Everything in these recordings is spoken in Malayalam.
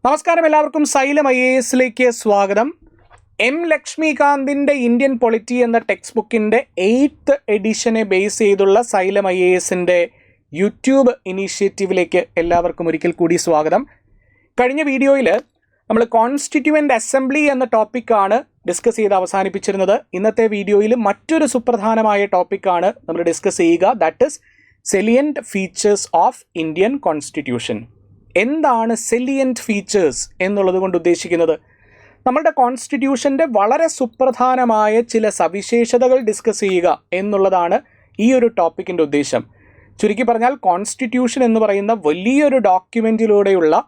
നമസ്കാരം, എല്ലാവർക്കും സൈലം IAS സ്വാഗതം. എം ലക്ഷ്മികാന്തിൻ്റെ ഇന്ത്യൻ പൊളിറ്റി എന്ന ടെക്സ്റ്റ് ബുക്കിൻ്റെ 8th എഡിഷനെ ബേസ് ചെയ്തുള്ള സൈലം IASൻ്റെ യൂട്യൂബ് ഇനീഷ്യേറ്റീവിലേക്ക് എല്ലാവർക്കും ഒരിക്കൽ കൂടി സ്വാഗതം. കഴിഞ്ഞ വീഡിയോയിൽ നമ്മൾ കോൺസ്റ്റിറ്റ്യൂവൻ്റ് അസംബ്ലി എന്ന ടോപ്പിക്കാണ് ഡിസ്കസ് ചെയ്ത് അവസാനിപ്പിച്ചിരുന്നത്. ഇന്നത്തെ വീഡിയോയിൽ മറ്റൊരു സുപ്രധാനമായ ടോപ്പിക്കാണ് നമ്മൾ ഡിസ്കസ് ചെയ്യുക. That is salient features of Indian constitution. എന്താണ് സെലിയൻറ്റ് ഫീച്ചേഴ്സ് എന്നുള്ളത് കൊണ്ട് ഉദ്ദേശിക്കുന്നത്? നമ്മളുടെ കോൺസ്റ്റിറ്റ്യൂഷൻ്റെ വളരെ സുപ്രധാനമായ ചില സവിശേഷതകൾ ഡിസ്കസ് ചെയ്യുക എന്നുള്ളതാണ് ഈ ഒരു ടോപ്പിക്കിൻ്റെ ഉദ്ദേശം. ചുരുക്കി പറഞ്ഞാൽ കോൺസ്റ്റിറ്റ്യൂഷൻ എന്ന് പറയുന്ന വലിയൊരു ഡോക്യുമെൻറ്റിലൂടെയുള്ള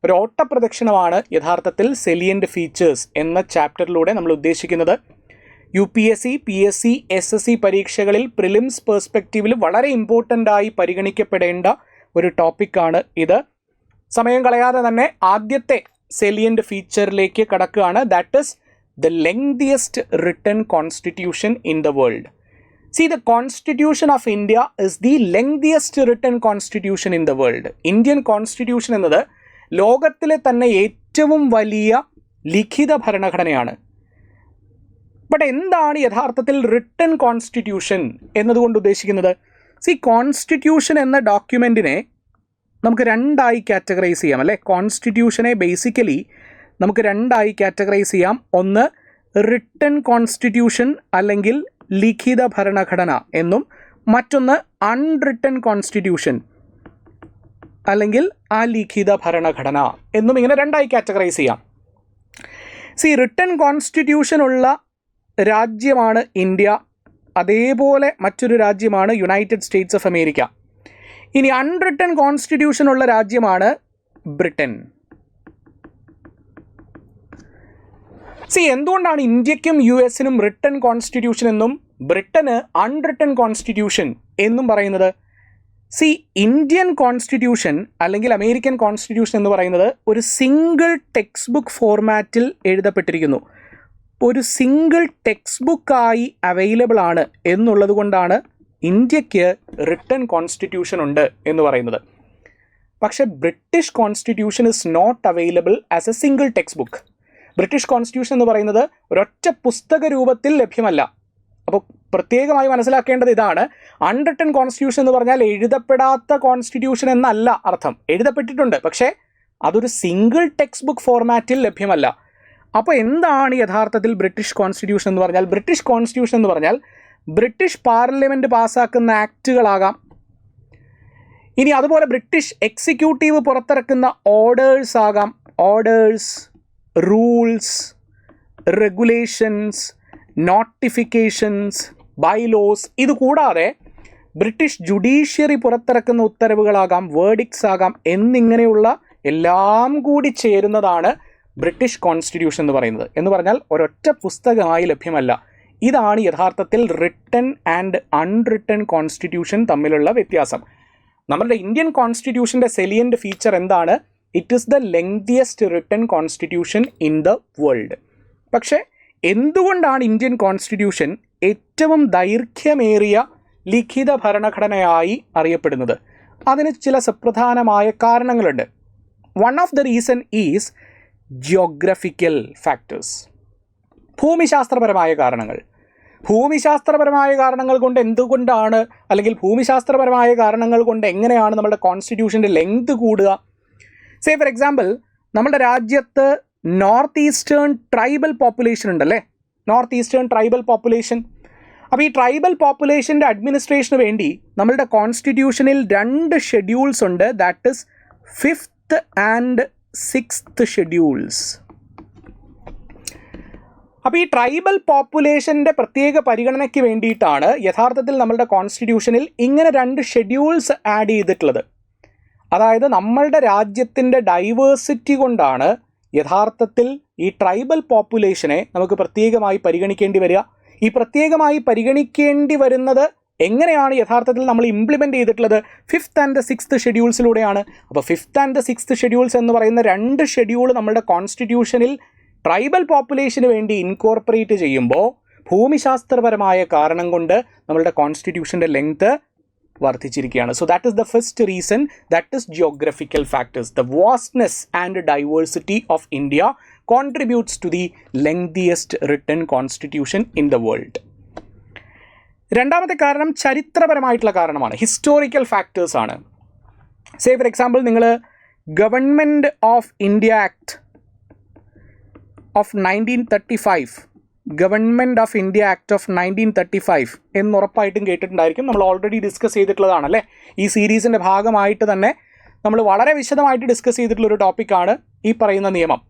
ഒരു ഓട്ടപ്രദക്ഷിണമാണ് യഥാർത്ഥത്തിൽ സെലിയൻറ്റ് ഫീച്ചേഴ്സ് എന്ന ചാപ്റ്ററിലൂടെ നമ്മൾ ഉദ്ദേശിക്കുന്നത്. UPSC, PSC, SSC പരീക്ഷകളിൽ പ്രിലിംസ് പെർസ്പെക്റ്റീവിൽ വളരെ ഇമ്പോർട്ടൻ്റായി പരിഗണിക്കപ്പെടേണ്ട ഒരു ടോപ്പിക്കാണ് ഇത്. സമയം കളയാതെ തന്നെ ആദ്യത്തെ സെലിയൻറ്റ് ഫീച്ചറിലേക്ക് കടക്കുകയാണ്. That is the lengthiest written constitution in the world. See, the Constitution of India is the lengthiest written constitution in the world. Indian constitution എന്നത് ലോകത്തിലെ തന്നെ ഏറ്റവും വലിയ ലിഖിത ഭരണഘടനയാണ്. ബട്ട് എന്താണ് യഥാർത്ഥത്തിൽ റിട്ടൺ കോൺസ്റ്റിറ്റ്യൂഷൻ എന്നതുകൊണ്ട് ഉദ്ദേശിക്കുന്നത്? കോൺസ്റ്റിറ്റ്യൂഷൻ എന്ന ഡോക്യുമെൻറ്റിനെ നമുക്ക് രണ്ടായി കാറ്റഗറൈസ് ചെയ്യാം, അല്ലേ? കോൺസ്റ്റിറ്റ്യൂഷനെ ബേസിക്കലി നമുക്ക് രണ്ടായി കാറ്റഗറൈസ് ചെയ്യാം. ഒന്ന് റിട്ടൺ കോൺസ്റ്റിറ്റ്യൂഷൻ അല്ലെങ്കിൽ ലിഖിത ഭരണഘടന എന്നും, മറ്റൊന്ന് അൺറിട്ടൺ കോൺസ്റ്റിറ്റ്യൂഷൻ അല്ലെങ്കിൽ അലിഖിത ഭരണഘടന എന്നും, ഇങ്ങനെ രണ്ടായി കാറ്റഗറൈസ് ചെയ്യാം. റിട്ടൺ കോൺസ്റ്റിറ്റ്യൂഷൻ ഉള്ള രാജ്യമാണ് ഇന്ത്യ. അതേപോലെ മറ്റൊരു രാജ്യമാണ് യുണൈറ്റഡ് സ്റ്റേറ്റ്സ് ഓഫ് അമേരിക്ക. ഇനി അൺറിട്ടൺ കോൺസ്റ്റിറ്റ്യൂഷൻ ഉള്ള രാജ്യമാണ് ബ്രിട്ടൻ. എന്തുകൊണ്ടാണ് ഇന്ത്യക്കും US നും റിട്ടൺ കോൺസ്റ്റിറ്റ്യൂഷൻ എന്നും ബ്രിട്ടന് അൺറിട്ടൺ കോൺസ്റ്റിറ്റ്യൂഷൻ എന്നും പറയുന്നത്? ഇന്ത്യൻ കോൺസ്റ്റിറ്റ്യൂഷൻ അല്ലെങ്കിൽ അമേരിക്കൻ കോൺസ്റ്റിറ്റ്യൂഷൻ എന്ന് പറയുന്നത് ഒരു സിംഗിൾ ടെക്സ്റ്റ് ബുക്ക് ഫോർമാറ്റിൽ എഴുതപ്പെട്ടിരിക്കുന്നു. ഒരു സിംഗിൾ ടെക്സ്റ്റ് ബുക്കായി അവൈലബിൾ ആണ് എന്നുള്ളത് കൊണ്ടാണ് ഇന്ത്യക്ക് റിട്ടൺ കോൺസ്റ്റിറ്റ്യൂഷൻ ഉണ്ട് എന്ന് പറയുന്നത്. പക്ഷേ British constitution is not available as a single text book. British constitution എന്ന് പറയുന്നത് ഒരൊറ്റ പുസ്തക രൂപത്തിൽ ലഭ്യമല്ല. അപ്പോൾ പ്രത്യേകമായി മനസ്സിലാക്കേണ്ടത് ഇതാണ്. അൺറിട്ടൺ കോൺസ്റ്റിറ്റ്യൂഷൻ എന്ന് പറഞ്ഞാൽ എഴുതപ്പെടാത്ത കോൺസ്റ്റിറ്റ്യൂഷൻ എന്നല്ല അർത്ഥം. എഴുതപ്പെട്ടിട്ടുണ്ട്, പക്ഷേ അതൊരു സിംഗിൾ ടെക്സ്റ്റ് ബുക്ക് ഫോർമാറ്റിൽ ലഭ്യമല്ല. അപ്പോൾ എന്താണ് യഥാർത്ഥത്തിൽ ബ്രിട്ടീഷ് കോൺസ്റ്റിറ്റ്യൂഷൻ എന്ന് പറഞ്ഞാൽ? ബ്രിട്ടീഷ് കോൺസ്റ്റിറ്റ്യൂഷൻ എന്ന് പറഞ്ഞാൽ ബ്രിട്ടീഷ് പാർലമെൻറ്റ് പാസ്സാക്കുന്ന ആക്റ്റുകളാകാം. ഇനി അതുപോലെ ബ്രിട്ടീഷ് എക്സിക്യൂട്ടീവ് പുറത്തിറക്കുന്ന ഓർഡേഴ്സ് ആകാം. Orders, rules, regulations, notifications, bylaws. ഇതുകൂടാതെ ബ്രിട്ടീഷ് ജുഡീഷ്യറി പുറത്തിറക്കുന്ന ഉത്തരവുകളാകാം, വേർഡിക്ട്സ് ആകാം. എന്നിങ്ങനെയുള്ള എല്ലാം കൂടി ചേരുന്നതാണ് ബ്രിട്ടീഷ് കോൺസ്റ്റിറ്റ്യൂഷൻ എന്ന് പറഞ്ഞാൽ ഒരൊറ്റ പുസ്തകമായി ലഭ്യമല്ല. ഇതാണ് യഥാർത്ഥത്തിൽ റിട്ടൺ ആൻഡ് അൺറിട്ടൺ കോൺസ്റ്റിറ്റ്യൂഷൻ തമ്മിലുള്ള വ്യത്യാസം. നമ്മുടെ ഇന്ത്യൻ കോൺസ്റ്റിറ്റ്യൂഷൻ്റെ സെലിയൻ്റ് ഫീച്ചർ എന്താണ്? It is the lengthiest written constitution in the world. പക്ഷേ എന്തുകൊണ്ടാണ് ഇന്ത്യൻ കോൺസ്റ്റിറ്റ്യൂഷൻ ഏറ്റവും ദൈർഘ്യമേറിയ ലിഖിത ഭരണഘടനയായി അറിയപ്പെടുന്നത്? അതിന് ചില സുപ്രധാനമായ കാരണങ്ങളുണ്ട്. One of the reason is geographical factors. ഭൂമിശാസ്ത്രപരമായ കാരണങ്ങൾ. ഭൂമിശാസ്ത്രപരമായ കാരണങ്ങൾ കൊണ്ട് എന്തുകൊണ്ടാണ്, അല്ലെങ്കിൽ ഭൂമിശാസ്ത്രപരമായ കാരണങ്ങൾ കൊണ്ട് എങ്ങനെയാണ് നമ്മുടെ കോൺസ്റ്റിറ്റ്യൂഷൻ്റെ ലെങ്ത് കൂടുക? ഫോർ എക്സാമ്പിൾ, നമ്മുടെ രാജ്യത്ത് നോർത്ത് ഈസ്റ്റേൺ ട്രൈബൽ പോപ്പുലേഷൻ ഉണ്ടല്ലേ, നോർത്ത് ഈസ്റ്റേൺ ട്രൈബൽ പോപ്പുലേഷൻ. അപ്പോൾ ഈ ട്രൈബൽ പോപ്പുലേഷൻ്റെ അഡ്മിനിസ്ട്രേഷന് വേണ്ടി നമ്മളുടെ കോൺസ്റ്റിറ്റ്യൂഷനിൽ 2 ഷെഡ്യൂൾസ് ഉണ്ട്. That is 5th and 6th schedules. അപ്പോൾ ഈ ട്രൈബൽ പോപ്പുലേഷൻ്റെ പ്രത്യേക പരിഗണനയ്ക്ക് വേണ്ടിയിട്ടാണ് യഥാർത്ഥത്തിൽ നമ്മളുടെ കോൺസ്റ്റിറ്റ്യൂഷനിൽ ഇങ്ങനെ 2 ഷെഡ്യൂൾസ് ആഡ് ചെയ്തിട്ടുള്ളത്. അതായത് നമ്മളുടെ രാജ്യത്തിൻ്റെ ഡൈവേഴ്സിറ്റി കൊണ്ടാണ് യഥാർത്ഥത്തിൽ ഈ ട്രൈബൽ പോപ്പുലേഷനെ നമുക്ക് പ്രത്യേകമായി പരിഗണിക്കേണ്ടി വരിക. ഈ പ്രത്യേകമായി പരിഗണിക്കേണ്ടി വരുന്നത് എങ്ങനെയാണ് യഥാർത്ഥത്തിൽ നമ്മൾ ഇംപ്ലിമെൻ്റ് ചെയ്തിട്ടുള്ളത്? 5th and 6th ഷെഡ്യൂൾസിലൂടെയാണ്. അപ്പോൾ 5th ആൻഡ് 6th ഷെഡ്യൂൾസ് എന്ന് പറയുന്ന 2 ഷെഡ്യൂൾ നമ്മുടെ കോൺസ്റ്റിറ്റ്യൂഷനിൽ ട്രൈബൽ പോപ്പുലേഷന് വേണ്ടി ഇൻകോർപ്പറേറ്റ് ചെയ്യുമ്പോൾ ഭൂമിശാസ്ത്രപരമായ കാരണം കൊണ്ട് നമ്മളുടെ കോൺസ്റ്റിറ്റ്യൂഷൻ്റെ ലെങ്ത് വർദ്ധിച്ചിരിക്കുകയാണ്. So that is the first reason, that is geographical factors. The vastness and diversity of India contributes to the lengthiest written constitution in the world. രണ്ടാമത്തെ കാരണം ചരിത്രപരമായിട്ടുള്ള കാരണമാണ്, ഹിസ്റ്റോറിക്കൽ ഫാക്ടേഴ്സ് ആണ്. സേ ഫോർ എക്സാമ്പിൾ, നിങ്ങൾ government of India act of 1935, government of India act of 1935 എന്നുറപ്പായിട്ടും കേട്ടിട്ടുണ്ടായിരിക്കും. നമ്മൾ ഓൾറെഡി ഡിസ്കസ് ചെയ്തിട്ടുള്ളതാണല്ലേ. ഈ സീരീസിൻ്റെ ഭാഗമായിട്ട് തന്നെ നമ്മൾ വളരെ വിശദമായിട്ട് ഡിസ്കസ് ചെയ്തിട്ടുള്ളൊരു ടോപ്പിക്കാണ് ഈ പറയുന്ന നിയമം.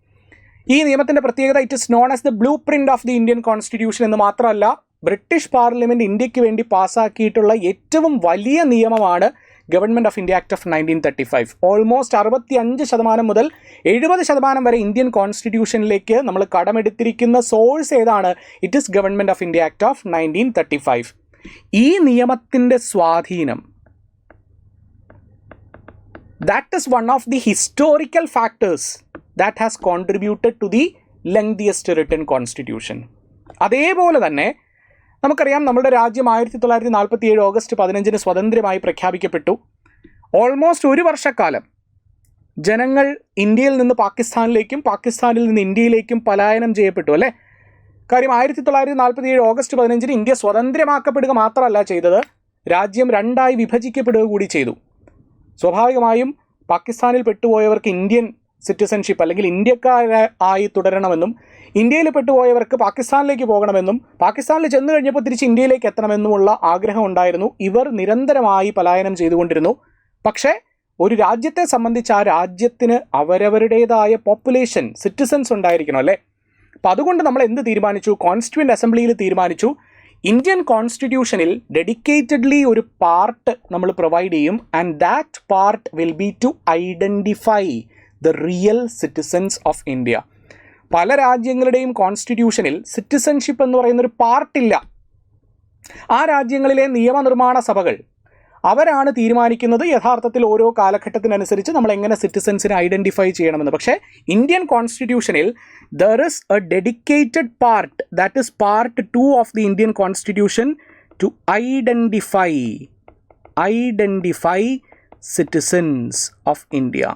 ഈ നിയമത്തിൻ്റെ പ്രത്യേകത, it is known as the blue print of the Indian constitution എന്ന് മാത്രമല്ല, ബ്രിട്ടീഷ് പാർലമെൻറ്റ് ഇന്ത്യക്ക് വേണ്ടി പാസ്സാക്കിയിട്ടുള്ള ഏറ്റവും വലിയ നിയമമാണ് government of India act of 1935. Almost 65% മുതൽ 70% വരെ ഇന്ത്യൻ കോൺസ്റ്റിറ്റ്യൂഷനിലേക്ക് നമ്മൾ കടമെടുത്തിരിക്കുന്ന സോഴ്സ് ഏതാണ്? It is government of India act of 1935. ഈ നിയമത്തിൻ്റെ സ്വാധീനം, that is one of the historical factors that has contributed to the lengthiest written constitution. അതേപോലെ തന്നെ നമുക്കറിയാം, നമ്മുടെ രാജ്യം 1947 ഓഗസ്റ്റ് 15 സ്വതന്ത്രമായി പ്രഖ്യാപിക്കപ്പെട്ടു. ഓൾമോസ്റ്റ് ഒരു വർഷക്കാലം ജനങ്ങൾ ഇന്ത്യയിൽ നിന്ന് പാകിസ്ഥാനിലേക്കും പാകിസ്ഥാനിൽ നിന്ന് ഇന്ത്യയിലേക്കും പലായനം ചെയ്യപ്പെട്ടു അല്ലേ. കാര്യം 1947 ഓഗസ്റ്റ് 15 ഇന്ത്യ സ്വതന്ത്രമാക്കപ്പെടുക മാത്രമല്ല ചെയ്തത്, രാജ്യം രണ്ടായി വിഭജിക്കപ്പെടുക കൂടി ചെയ്തു. സ്വാഭാവികമായും പാകിസ്ഥാനിൽ പെട്ടുപോയവർക്ക് ഇന്ത്യൻ സിറ്റിസൺഷിപ്പ് അല്ലെങ്കിൽ ഇന്ത്യക്കാരായി തുടരണമെന്നും, ഇന്ത്യയിൽ പെട്ടുപോയവർക്ക് പാകിസ്ഥാനിലേക്ക് പോകണമെന്നും, പാകിസ്ഥാനിൽ ചെന്ന് കഴിഞ്ഞപ്പോൾ തിരിച്ച് ഇന്ത്യയിലേക്ക് എത്തണമെന്നുമുള്ള ആഗ്രഹം ഉണ്ടായിരുന്നു. ഇവർ നിരന്തരമായി പലായനം ചെയ്തുകൊണ്ടിരുന്നു. പക്ഷേ ഒരു രാജ്യത്തെ സംബന്ധിച്ച് ആ രാജ്യത്തിന് അവരവരുടേതായ പോപ്പുലേഷൻ, സിറ്റിസൺസ് ഉണ്ടായിരിക്കണം അല്ലേ. അപ്പോൾ അതുകൊണ്ട് നമ്മൾ എന്ത് തീരുമാനിച്ചു? കോൺസ്റ്റിറ്റ്യൂവൻ്റ് അസംബ്ലിയിൽ തീരുമാനിച്ചു, ഇന്ത്യൻ കോൺസ്റ്റിറ്റ്യൂഷനിൽ ഡെഡിക്കേറ്റഡ്ലി ഒരു പാർട്ട് നമ്മൾ പ്രൊവൈഡ് ചെയ്യും. And that part will be to identify the real citizens of India. പല രാജ്യങ്ങളുടെയും കോൺസ്റ്റിറ്റ്യൂഷനിൽ സിറ്റിസൺഷിപ്പ് എന്ന് പറയുന്നൊരു പാർട്ടില്ല. ആ രാജ്യങ്ങളിലെ നിയമനിർമ്മാണ സഭകൾ അവരാണ് തീരുമാനിക്കുന്നത് യഥാർത്ഥത്തിൽ ഓരോ കാലഘട്ടത്തിനനുസരിച്ച് നമ്മൾ എങ്ങനെ സിറ്റിസൺസിനെ ഐഡൻറ്റിഫൈ ചെയ്യണമെന്ന്. പക്ഷേ ഇന്ത്യൻ കോൺസ്റ്റിറ്റ്യൂഷനിൽ there is a dedicated part, that is part 2 of the Indian constitution, to identify citizens of India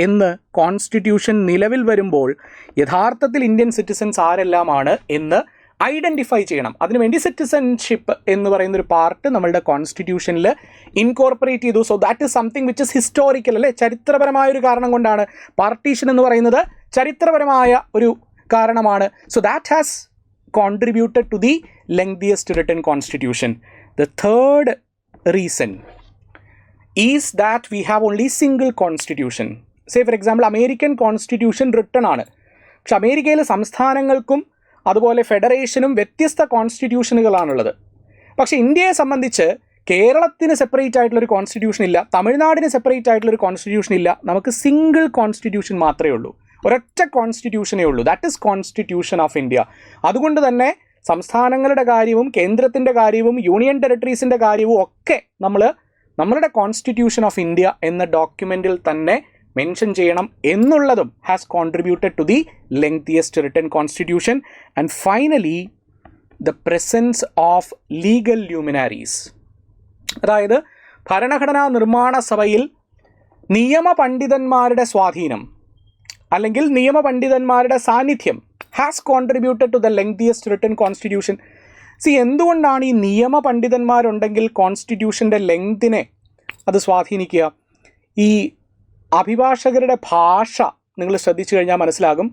എന്ന് കോൺസ്റ്റിറ്റ്യൂഷൻ നിലവിൽ വരുമ്പോൾ യഥാർത്ഥത്തിൽ ഇന്ത്യൻ സിറ്റിസൺസ് ആരെല്ലാമാണ് എന്ന് ഐഡൻറ്റിഫൈ ചെയ്യണം. അതിനുവേണ്ടി സിറ്റിസൺഷിപ്പ് എന്ന് പറയുന്നൊരു പാർട്ട് നമ്മളുടെ കോൺസ്റ്റിറ്റ്യൂഷനിൽ ഇൻകോർപ്പറേറ്റ് ചെയ്തു. So that is something which is historical അല്ലേ. ചരിത്രപരമായൊരു കാരണം കൊണ്ടാണ് പാർട്ടീഷൻ എന്ന് പറയുന്നത്, ചരിത്രപരമായ ഒരു കാരണമാണ്. So that has contributed to the lengthiest written constitution. The third reason is that we have only single constitution. Say for example, American constitution written ആണ്. പക്ഷെ അമേരിക്കയിലെ സംസ്ഥാനങ്ങൾക്കും അതുപോലെ ഫെഡറേഷനും വ്യത്യസ്ത കോൺസ്റ്റിറ്റ്യൂഷനുകളാണുള്ളത്. പക്ഷേ ഇന്ത്യയെ സംബന്ധിച്ച് കേരളത്തിന് സെപ്പറേറ്റ് ആയിട്ടുള്ളൊരു കോൺസ്റ്റിറ്റ്യൂഷൻ ഇല്ല, തമിഴ്നാടിന് സെപ്പറേറ്റ് ആയിട്ടുള്ളൊരു കോൺസ്റ്റിറ്റ്യൂഷൻ ഇല്ല. നമുക്ക് സിംഗിൾ കോൺസ്റ്റിറ്റ്യൂഷൻ മാത്രമേ ഉള്ളൂ, ഒരൊറ്റ കോൺസ്റ്റിറ്റ്യൂഷനേ ഉള്ളൂ. That is constitution of India. അതുകൊണ്ട് തന്നെ സംസ്ഥാനങ്ങളുടെ കാര്യവും കേന്ദ്രത്തിൻ്റെ കാര്യവും യൂണിയൻ ടെറിട്ടറീസിൻ്റെ കാര്യവും ഒക്കെ നമ്മളുടെ കോൺസ്റ്റിറ്റ്യൂഷൻ ഓഫ് ഇന്ത്യ എന്ന ഡോക്യുമെൻറ്റിൽ തന്നെ മെൻഷൻ ചെയ്യണം എന്നുള്ളതും has contributed to the lengthiest written constitution. And finally, the presence of legal luminaries, അതായത് ഭരണഘടനാ നിർമ്മാണ സഭയിൽ നിയമപണ്ഡിതന്മാരുടെ സ്വാധീനം അല്ലെങ്കിൽ നിയമപണ്ഡിതന്മാരുടെ സാന്നിധ്യം has contributed to the lengthiest written constitution. എന്തുകൊണ്ടാണ് ഈ നിയമപണ്ഡിതന്മാരുണ്ടെങ്കിൽ കോൺസ്റ്റിറ്റ്യൂഷൻ്റെ ലെങ്തിനെ അത് സ്വാധീനിക്കുക? ഈ അഭിഭാഷകരുടെ ഭാഷ നിങ്ങൾ ശ്രദ്ധിച്ചു കഴിഞ്ഞാൽ മനസ്സിലാകും,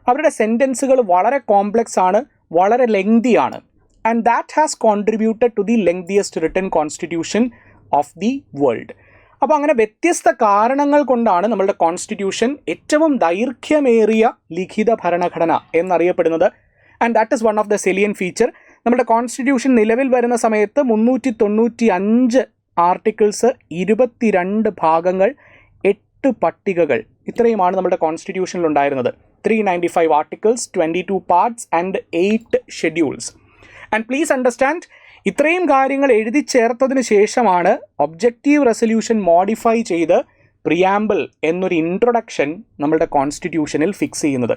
അവരുടെ സെൻറ്റൻസുകൾ വളരെ കോംപ്ലക്സ് ആണ്, വളരെ ലെങ്തിയാണ്. And that has contributed to the lengthiest written constitution of the world. അപ്പോൾ അങ്ങനെ വ്യത്യസ്ത കാരണങ്ങൾ കൊണ്ടാണ് നമ്മളുടെ കോൺസ്റ്റിറ്റ്യൂഷൻ ഏറ്റവും ദൈർഘ്യമേറിയ ലിഖിത ഭരണഘടന എന്നറിയപ്പെടുന്നത്. And that is one of the salient feature. നമ്മുടെ കോൺസ്റ്റിറ്റ്യൂഷൻ നിലവിൽ വരുന്ന സമയത്ത് 395 ആർട്ടിക്കിൾസ്, 22 ഭാഗങ്ങൾ, 8 പട്ടികകൾ, ഇത്രയുമാണ് നമ്മുടെ കോൺസ്റ്റിറ്റ്യൂഷനിൽ ഉണ്ടായിരുന്നത്. 395 articles, 22 parts and 8 schedules. And please understand, ഇത്രയും കാര്യങ്ങൾ എഴുതി ചേർത്തതിന് ശേഷമാണ് ഒബ്ജക്റ്റീവ് റെസൊല്യൂഷൻ മോഡിഫൈ ചെയ്ത് പ്രിയാമ്പിൾ എന്നൊരു ഇൻട്രൊഡക്ഷൻ നമ്മളുടെ കോൺസ്റ്റിറ്റ്യൂഷനിൽ ഫിക്സ് ചെയ്യുന്നത്.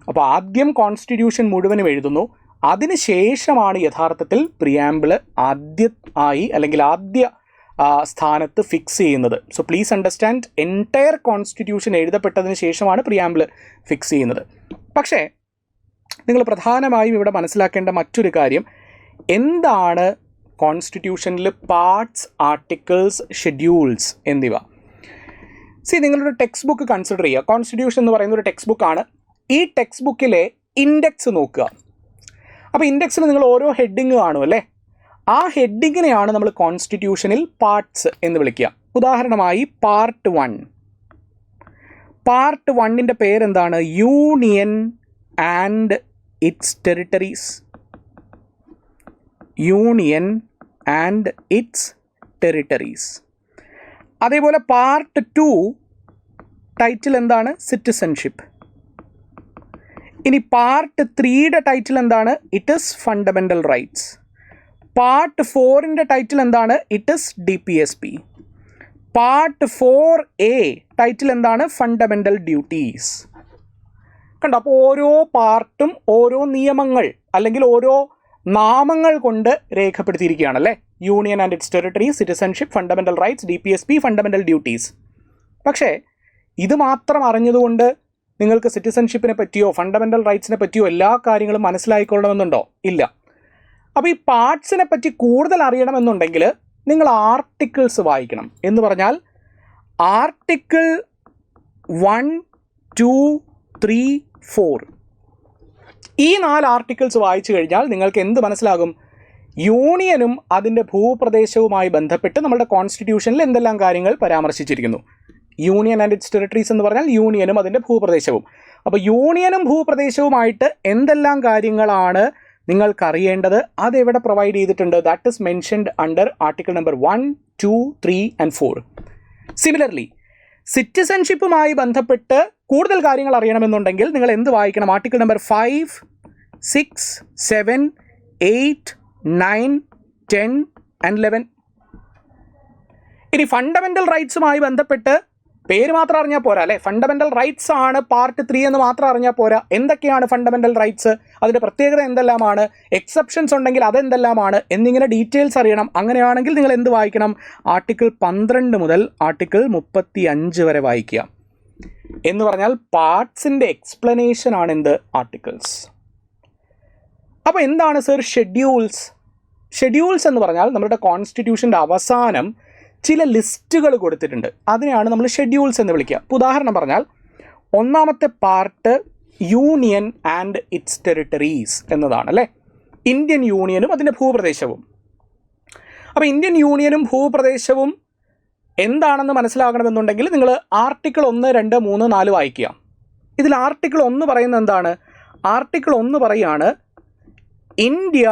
അപ്പോൾ ആദ്യം കോൺസ്റ്റിറ്റ്യൂഷൻ മുഴുവനും എഴുതുന്നു, അതിന് ശേഷമാണ് യഥാർത്ഥത്തിൽ പ്രിയാമ്പിൾ ആദ്യ സ്ഥാനത്ത് ഫിക്സ് ചെയ്യുന്നത്. So please understand, entire constitution എഴുതപ്പെട്ടതിന് ശേഷമാണ് പ്രിയാമ്പിൾ ഫിക്സ് ചെയ്യുന്നത്. പക്ഷേ നിങ്ങൾ പ്രധാനമായും ഇവിടെ മനസ്സിലാക്കേണ്ട മറ്റൊരു കാര്യം, എന്താണ് കോൺസ്റ്റിറ്റ്യൂഷനിൽ പാർട്സ്, ആർട്ടിക്കിൾസ്, ഷെഡ്യൂൾസ് എന്നിവ. നിങ്ങളൊരു ടെക്സ്റ്റ് ബുക്ക് കൺസിഡർ ചെയ്യുക. കോൺസ്റ്റിറ്റ്യൂഷൻ എന്ന് പറയുന്ന ഒരു ടെക്സ്റ്റ് ബുക്കാണ്. ഈ ടെക്സ്റ്റ് ബുക്കിലെ ഇൻഡെക്സ് നോക്കുക. അപ്പോൾ ഇൻഡെക്സിൽ നിങ്ങൾ ഓരോ ഹെഡിങ് കാണും അല്ലേ? ആ ഹെഡിങ്ങിനെയാണ് നമ്മൾ കോൺസ്റ്റിറ്റ്യൂഷനിൽ പാർട്സ് എന്ന് വിളിക്കുക. ഉദാഹരണമായി പാർട്ട് 1. പാർട്ട് 1ൻ്റെ പേരെന്താണ്? Union and its territories. Union and its territories. അതേപോലെ പാർട്ട് 2 ടൈറ്റിൽ എന്താണ്? സിറ്റിസൺഷിപ്പ്. ഇനി പാർട്ട് 3യുടെ ടൈറ്റിൽ എന്താണ്? It is fundamental rights. Part 4ൻ്റെ ടൈറ്റിൽ എന്താണ്? It is DPSP. Part 4A title എന്താണ്? Fundamental duties. കണ്ടോ? അപ്പോൾ ഓരോ പാർട്ടും ഓരോ നിയമങ്ങൾ അല്ലെങ്കിൽ ഓരോ നാമങ്ങൾ കൊണ്ട് രേഖപ്പെടുത്തിയിരിക്കുകയാണല്ലേ. Union and its territory, citizenship, fundamental rights, DPSP, fundamental duties. പക്ഷേ ഇത് മാത്രം അറിഞ്ഞതുകൊണ്ട് നിങ്ങൾക്ക് സിറ്റിസൺഷിപ്പിനെ പറ്റിയോ ഫണ്ടമെൻ്റൽ റൈറ്റ്സിനെ പറ്റിയോ എല്ലാ കാര്യങ്ങളും മനസ്സിലായിക്കൊള്ളണമെന്നുണ്ടോ? ഇല്ല. അപ്പോൾ ഈ പാർട്സിനെ പറ്റി കൂടുതൽ അറിയണമെന്നുണ്ടെങ്കിൽ നിങ്ങൾ ആർട്ടിക്കിൾസ് വായിക്കണം. എന്ന് പറഞ്ഞാൽ ആർട്ടിക്കിൾ 1, 2, 3, 4 ഈ 4 ആർട്ടിക്കിൾസ് വായിച്ചു കഴിഞ്ഞാൽ നിങ്ങൾക്ക് എന്ത് മനസ്സിലാകും? യൂണിയനും അതിൻ്റെ ഭൂപ്രദേശവുമായി ബന്ധപ്പെട്ട് നമ്മുടെ കോൺസ്റ്റിറ്റ്യൂഷനിൽ എന്തെല്ലാം കാര്യങ്ങൾ പരാമർശിച്ചിരിക്കുന്നു. യൂണിയൻ ആൻഡ് ഇറ്റ്സ് ടെറിട്ടറീസ് എന്ന് പറഞ്ഞാൽ യൂണിയനും അതിൻ്റെ ഭൂപ്രദേശവും. അപ്പോൾ യൂണിയനും ഭൂപ്രദേശവുമായിട്ട് എന്തെല്ലാം കാര്യങ്ങളാണ് നിങ്ങൾക്കറിയേണ്ടത് അതെവിടെ പ്രൊവൈഡ് ചെയ്തിട്ടുണ്ട്? That is mentioned under article number 1, 2, 3 and 4. Similarly സിറ്റിസൺഷിപ്പുമായി ബന്ധപ്പെട്ട് കൂടുതൽ കാര്യങ്ങൾ അറിയണമെന്നുണ്ടെങ്കിൽ നിങ്ങൾ എന്ത് വായിക്കണം? Article number 5, 6, 7, 8, 9, 10 and 11. ഇനി ഫണ്ടമെൻ്റൽ റൈറ്റ്സുമായി ബന്ധപ്പെട്ട് പേര് മാത്രം അറിഞ്ഞാൽ പോരാ അല്ലേ? ഫണ്ടമെൻ്റൽ റൈറ്റ്സ് ആണ് പാർട്ട് 3 എന്ന് മാത്രം അറിഞ്ഞാൽ പോരാ. എന്തൊക്കെയാണ് ഫണ്ടമെൻ്റൽ റൈറ്റ്സ്, അതിൻ്റെ പ്രത്യേകത എന്തെല്ലാമാണ്, എക്സെപ്ഷൻസ് ഉണ്ടെങ്കിൽ അതെന്തെല്ലാമാണ് എന്നിങ്ങനെ ഡീറ്റെയിൽസ് അറിയണം. അങ്ങനെയാണെങ്കിൽ നിങ്ങൾ എന്ത് വായിക്കണം? ആർട്ടിക്കിൾ 12 മുതൽ ആർട്ടിക്കിൾ 35 വരെ വായിക്കുക. എന്ന് പറഞ്ഞാൽ പാർട്സിൻ്റെ എക്സ്പ്ലനേഷൻ ആണ് എന്ത്? ആർട്ടിക്കിൾസ്. അപ്പോൾ എന്താണ് സർ ഷെഡ്യൂൾസ്? ഷെഡ്യൂൾസ് എന്ന് പറഞ്ഞാൽ നമ്മുടെ കോൺസ്റ്റിറ്റ്യൂഷൻ്റെ അവസാനം ചില ലിസ്റ്റുകൾ കൊടുത്തിട്ടുണ്ട്. അതിനെയാണ് നമ്മൾ ഷെഡ്യൂൾസ് എന്ന് വിളിക്കുക. ഉദാഹരണം പറഞ്ഞാൽ ഒന്നാമത്തെ part union and its territories എന്നതാണ് അല്ലേ? ഇന്ത്യൻ യൂണിയനും അതിൻ്റെ ഭൂപ്രദേശവും. അപ്പോൾ ഇന്ത്യൻ യൂണിയനും ഭൂപ്രദേശവും എന്താണെന്ന് മനസ്സിലാക്കണമെന്നുണ്ടെങ്കിൽ നിങ്ങൾ ആർട്ടിക്കിൾ 1, 2, 3, 4 വായിക്കുക. ഇതിൽ ആർട്ടിക്കിൾ 1 പറയുന്നത് എന്താണ്? ആർട്ടിക്കിൾ 1 പറയാണ് India,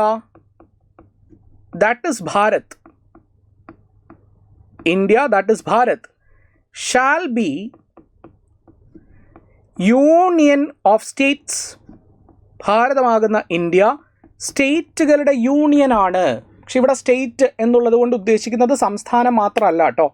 that is Bharat, India, that is Bharat, shall be union of states. ഭാരതമാകുന്ന ഇന്ത്യ സ്റ്റേറ്റുകളുടെ യൂണിയൻ ആണ്. പക്ഷെ ഇവിടെ സ്റ്റേറ്റ് എന്നുള്ളത് കൊണ്ട് ഉദ്ദേശിക്കുന്നത് സംസ്ഥാനം മാത്രമല്ല കേട്ടോ.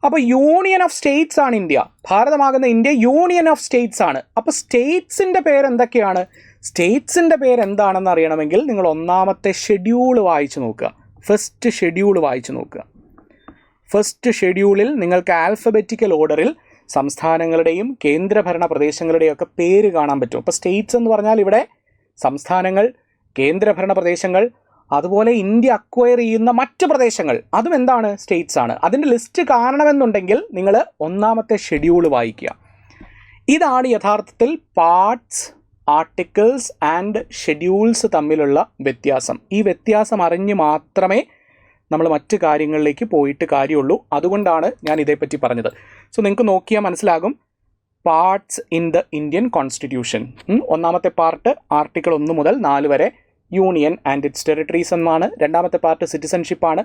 അപ്പോൾ യൂണിയൻ ഓഫ് സ്റ്റേറ്റ്സ് ആണ് ഇന്ത്യ. ഭാരതമാകുന്ന ഇന്ത്യ യൂണിയൻ ഓഫ് സ്റ്റേറ്റ്സ് ആണ്. അപ്പോൾ സ്റ്റേറ്റ്സിൻ്റെ പേരെന്തൊക്കെയാണ്? സ്റ്റേറ്റ്സിൻ്റെ പേരെന്താണെന്ന് അറിയണമെങ്കിൽ നിങ്ങൾ ഒന്നാമത്തെ ഷെഡ്യൂൾ വായിച്ചു നോക്കുക. ഫസ്റ്റ് ഷെഡ്യൂൾ വായിച്ചു നോക്കുക. ഫസ്റ്റ് ഷെഡ്യൂളിൽ നിങ്ങൾക്ക് ആൽഫബറ്റിക്കൽ ഓർഡറിൽ സംസ്ഥാനങ്ങളുടെയും കേന്ദ്രഭരണ പ്രദേശങ്ങളുടെയും ഒക്കെ പേര് കാണാൻ പറ്റും. അപ്പോൾ സ്റ്റേറ്റ്സ് എന്ന് പറഞ്ഞാൽ ഇവിടെ സംസ്ഥാനങ്ങൾ, കേന്ദ്രഭരണ പ്രദേശങ്ങൾ, അതുപോലെ ഇന്ത്യ അക്വയർ ചെയ്യുന്ന മറ്റ് പ്രദേശങ്ങൾ, അതും എന്താണ്? സ്റ്റേറ്റ്സ് ആണ്. അതിൻ്റെ ലിസ്റ്റ് കാണണമെന്നുണ്ടെങ്കിൽ നിങ്ങൾ ഒന്നാമത്തെ ഷെഡ്യൂൾ വായിക്കുക. ഇതാണ് യഥാർത്ഥത്തിൽ പാർട്സ്, ആർട്ടിക്കിൾസ് ആൻഡ് ഷെഡ്യൂൾസ് തമ്മിലുള്ള വ്യത്യാസം. ഈ വ്യത്യാസം അറിഞ്ഞ് മാത്രമേ നമ്മൾ മറ്റ് കാര്യങ്ങളിലേക്ക് പോയിട്ട് കാര്യമുള്ളൂ. അതുകൊണ്ടാണ് ഞാൻ ഇതേപ്പറ്റി പറഞ്ഞത്. സോ നിങ്ങൾക്ക് നോക്കിയാൽ മനസ്സിലാകും parts in the Indian constitution. ഒന്നാമത്തെ പാർട്ട് ആർട്ടിക്കിൾ 1 മുതൽ 4 വരെ യൂണിയൻ ആൻഡ് ഇറ്റ്സ് ടെറിട്ടറീസ് എന്നാണ്. രണ്ടാമത്തെ പാർട്ട് സിറ്റിസൺഷിപ്പാണ്.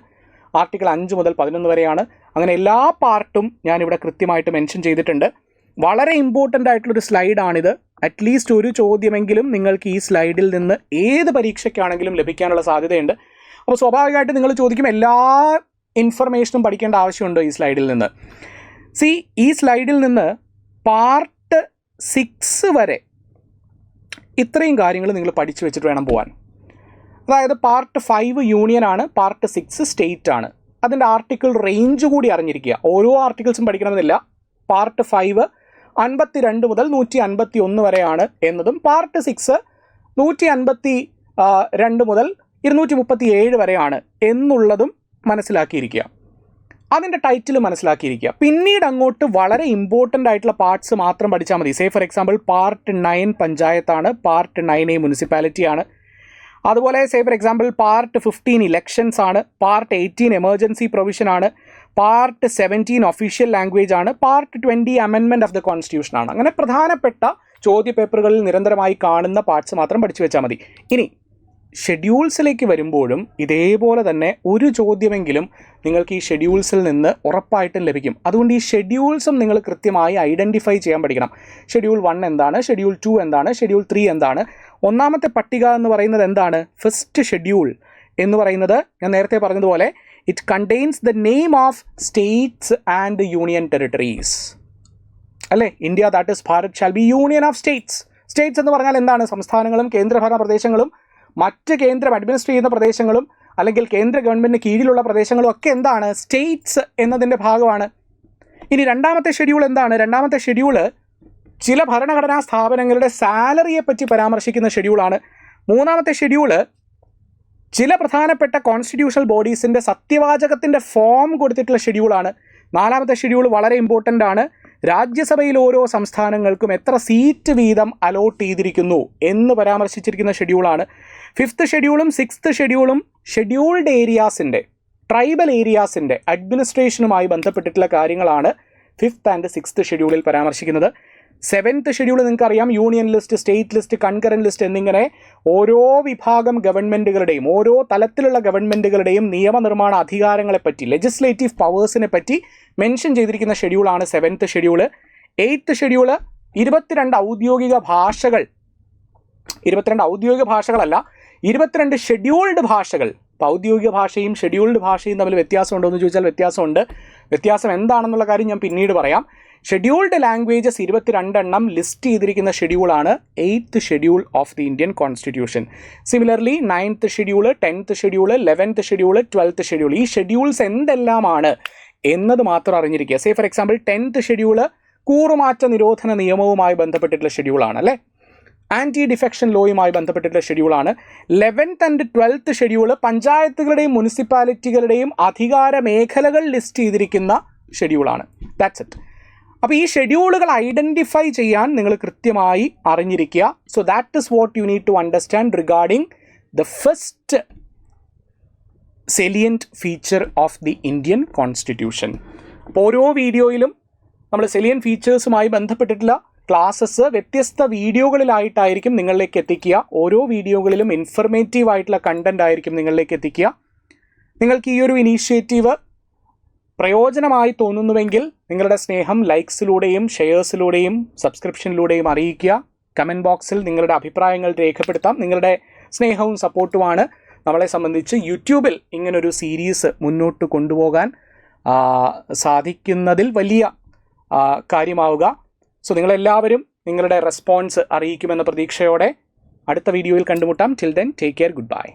ആർട്ടിക്കിൾ 5 മുതൽ 11 വരെയാണ്. അങ്ങനെ എല്ലാ പാർട്ടും ഞാനിവിടെ കൃത്യമായിട്ട് മെൻഷൻ ചെയ്തിട്ടുണ്ട്. വളരെ ഇമ്പോർട്ടൻ്റ് ആയിട്ടുള്ളൊരു സ്ലൈഡാണിത്. അറ്റ്ലീസ്റ്റ് ഒരു ചോദ്യമെങ്കിലും നിങ്ങൾക്ക് ഈ സ്ലൈഡിൽ നിന്ന് ഏത് പരീക്ഷയ്ക്കാണെങ്കിലും ലഭിക്കാനുള്ള സാധ്യതയുണ്ട്. അപ്പോൾ സ്വാഭാവികമായിട്ട് നിങ്ങൾ ചോദിക്കും, എല്ലാ ഇൻഫർമേഷനും പഠിക്കേണ്ട ആവശ്യമുണ്ടോ ഈ സ്ലൈഡിൽ നിന്ന്? ഈ സ്ലൈഡിൽ നിന്ന് പാർട്ട് 6 വരെ ഇത്രയും കാര്യങ്ങൾ നിങ്ങൾ പഠിച്ചു വെച്ചിട്ട് വേണം പോകാൻ. അതായത് പാർട്ട് 5 യൂണിയൻ ആണ്, പാർട്ട് 6 സ്റ്റേറ്റ് ആണ്. അതിൻ്റെ ആർട്ടിക്കിൾ റേഞ്ച് കൂടി അറിഞ്ഞിരിക്കുക. ഓരോ ആർട്ടിക്കിൾസും പഠിക്കണമെന്നില്ല. പാർട്ട് 5 52 മുതൽ 151 വരെയാണ് എന്നതും പാർട്ട് 6 152 മുതൽ 237 വരെയാണ് എന്നുള്ളതും മനസ്സിലാക്കിയിരിക്കുക. അതിൻ്റെ ടൈറ്റിൽ മനസ്സിലാക്കിയിരിക്കുക. പിന്നീട് അങ്ങോട്ട് വളരെ ഇമ്പോർട്ടൻ്റ് ആയിട്ടുള്ള പാർട്സ് മാത്രം പഠിച്ചാൽ മതി. സേ ഫോർ എക്സാമ്പിൾ പാർട്ട് 9 പഞ്ചായത്താണ്, പാർട്ട് 9A മുനിസിപ്പാലിറ്റിയാണ്. അതുപോലെ say for example part 15 elections ആണ്, പാർട്ട് 18 എമർജൻസി പ്രൊവിഷൻ ആണ്, പാർട്ട് 17 ഒഫീഷ്യൽ ലാംഗ്വേജ് ആണ്, part 20 amendment of the constitution ആണ്. അങ്ങനെ പ്രധാനപ്പെട്ട ചോദ്യ പേപ്പറുകളിൽ നിരന്തരമായി കാണുന്ന പാർട്സ് മാത്രം പഠിച്ചു വെച്ചാൽ മതി. ഇനി ഷെഡ്യൂൾസിലേക്ക് വരുമ്പോഴും ഇതേപോലെ തന്നെ ഒരു ചോദ്യമെങ്കിലും നിങ്ങൾക്ക് ഈ ഷെഡ്യൂൾസിൽ നിന്ന് ഉറപ്പായിട്ടും ലഭിക്കും. അതുകൊണ്ട് ഈ ഷെഡ്യൂൾസും നിങ്ങൾ കൃത്യമായി ഐഡൻറ്റിഫൈ ചെയ്യാൻ പഠിക്കണം. ഷെഡ്യൂൾ 1 എന്താണ്, ഷെഡ്യൂൾ 2 എന്താണ്, ഷെഡ്യൂൾ 3 എന്താണ്. ഒന്നാമത്തെ പട്ടിക എന്ന് പറയുന്നത് എന്താണ്? ഫസ്റ്റ് ഷെഡ്യൂൾ എന്ന് പറയുന്നത് ഞാൻ നേരത്തെ പറഞ്ഞതുപോലെ it contains the name of states and union territories. അല്ലേ? India that is Bharat shall be union of states. States എന്ന് പറഞ്ഞാൽ എന്താണ്? സംസ്ഥാനങ്ങളും കേന്ദ്രഭരണ പ്രദേശങ്ങളും മറ്റ് കേന്ദ്രം അഡ്മിനിസ്റ്റർ ചെയ്യുന്ന പ്രദേശങ്ങളും അല്ലെങ്കിൽ കേന്ദ്ര ഗവൺമെൻറ്റിന് കീഴിലുള്ള പ്രദേശങ്ങളും ഒക്കെ എന്താണ്? സ്റ്റേറ്റ്സ് എന്നതിൻ്റെ ഭാഗമാണ്. ഇനി രണ്ടാമത്തെ ഷെഡ്യൂൾ എന്താണ്? രണ്ടാമത്തെ ഷെഡ്യൂള് ചില ഭരണഘടനാ സ്ഥാപനങ്ങളുടെ സാലറിയെ പറ്റി പരാമർശിക്കുന്ന ഷെഡ്യൂളാണ്. മൂന്നാമത്തെ ഷെഡ്യൂള് ചില പ്രധാനപ്പെട്ട കോൺസ്റ്റിറ്റ്യൂഷണൽ ബോഡീസിൻ്റെ സത്യവാചകത്തിൻ്റെ ഫോം കൊടുത്തിട്ടുള്ള ഷെഡ്യൂളാണ്. നാലാമത്തെ ഷെഡ്യൂൾ വളരെ ഇമ്പോർട്ടൻ്റ് ആണ്. രാജ്യസഭയിൽ ഓരോ സംസ്ഥാനങ്ങൾക്കും എത്ര സീറ്റ് വീതം അലോട്ട് ചെയ്തിരിക്കുന്നു എന്ന് പരാമർശിച്ചിരിക്കുന്ന ഷെഡ്യൂളാണ്. 5th ഷെഡ്യൂളും 6th ഷെഡ്യൂളും ഷെഡ്യൂൾഡ് ഏരിയാസിൻ്റെ, ട്രൈബൽ ഏരിയാസിൻ്റെ അഡ്മിനിസ്ട്രേഷനുമായി ബന്ധപ്പെട്ടിട്ടുള്ള കാര്യങ്ങളാണ് 5th and 6th ഷെഡ്യൂളിൽ പരാമർശിക്കുന്നത്. 7th ഷെഡ്യൂൾ നിങ്ങൾക്കറിയാം, union list, state list, concurrent list എന്നിങ്ങനെ ഓരോ വിഭാഗം ഗവൺമെൻറ്റുകളുടെയും ഓരോ തലത്തിലുള്ള ഗവൺമെൻറ്റുകളുടെയും നിയമനിർമ്മാണ അധികാരങ്ങളെപ്പറ്റി, ലെജിസ്ലേറ്റീവ് പവേഴ്സിനെ പറ്റി മെൻഷൻ ചെയ്തിരിക്കുന്ന ഷെഡ്യൂളാണ് 7th ഷെഡ്യൂള്. 8th ഷെഡ്യൂള് 22 ഔദ്യോഗിക ഭാഷകൾ, 22 ഔദ്യോഗിക ഭാഷകളല്ല, 22 ഷെഡ്യൂൾഡ് ഭാഷകൾ. അപ്പോൾ ഔദ്യോഗിക ഭാഷയും ഷെഡ്യൂൾഡ് ഭാഷയും തമ്മിൽ വ്യത്യാസമുണ്ടോ എന്ന് ചോദിച്ചാൽ വ്യത്യാസമുണ്ട്. വ്യത്യാസം എന്താണെന്നുള്ള കാര്യം ഞാൻ പിന്നീട് പറയാം. ഷെഡ്യൂൾഡ് ലാംഗ്വേജസ് 22 എണ്ണം ലിസ്റ്റ് ചെയ്തിരിക്കുന്ന ഷെഡ്യൂളാണ് 8th schedule of the Indian constitution. Similarly 9th schedule, 10th schedule, 11th schedule, 12th schedule. ഈ ഷെഡ്യൂൾസ് എന്തെല്ലാമാണ് എന്നത് മാത്രം അറിഞ്ഞിരിക്കുക. Say for example 10th schedule കൂറുമാറ്റ നിരോധന നിയമവുമായി ബന്ധപ്പെട്ടിട്ടുള്ള ഷെഡ്യൂളാണ്, അല്ലേ? ആൻറ്റി ഡിഫെക്ഷൻ ലോയുമായി ബന്ധപ്പെട്ടിട്ടുള്ള ഷെഡ്യൂളാണ്. 11th and 12th ഷെഡ്യൂള് പഞ്ചായത്തുകളുടെയും മുനിസിപ്പാലിറ്റികളുടെയും അധികാര മേഖലകൾ ലിസ്റ്റ് ചെയ്തിരിക്കുന്ന ഷെഡ്യൂളാണ്. That's it. അപ്പോൾ ഈ ഷെഡ്യൂളുകൾ ഐഡൻറ്റിഫൈ ചെയ്യാൻ നിങ്ങൾ കൃത്യമായി അറിഞ്ഞിരിക്കുക. So that is what you need to understand regarding the first salient feature of the Indian constitution. അപ്പോൾ ഓരോ വീഡിയോയിലും നമ്മൾ സെലിയൻറ്റ് ഫീച്ചേഴ്സുമായി ബന്ധപ്പെട്ടിട്ടുള്ള ക്ലാസ്സസ് വ്യത്യസ്ത വീഡിയോകളിലായിട്ടായിരിക്കും നിങ്ങളിലേക്ക് എത്തിക്കുക. ഓരോ വീഡിയോകളിലും ഇൻഫർമേറ്റീവ് ആയിട്ടുള്ള കണ്ടൻ്റ് ആയിരിക്കും നിങ്ങളിലേക്ക് എത്തിക്കുക. നിങ്ങൾക്ക് ഈ ഒരു ഇനീഷ്യേറ്റീവ് പ്രയോജനമായി തോന്നുന്നുവെങ്കിൽ നിങ്ങളുടെ സ്നേഹം ലൈക്സിലൂടെയും ഷെയർസിലൂടെയും സബ്സ്ക്രിപ്ഷനിലൂടെയും അറിയിക്കുക. കമൻറ്റ് ബോക്സിൽ നിങ്ങളുടെ അഭിപ്രായങ്ങൾ രേഖപ്പെടുത്താം. നിങ്ങളുടെ സ്നേഹവും സപ്പോർട്ടുമാണ് നമ്മളെ സംബന്ധിച്ച് യൂട്യൂബിൽ ഇങ്ങനൊരു സീരീസ് മുന്നോട്ട് കൊണ്ടുപോകാൻ സാധിക്കുന്നതിൽ വലിയ കാര്യമാവുക. സോ നിങ്ങളെല്ലാവരും നിങ്ങളുടെ റെസ്പോൺസ് അറിയിക്കുമെന്ന പ്രതീക്ഷയോടെ അടുത്ത വീഡിയോയിൽ കണ്ടുമുട്ടാം. Till then take care, good bye.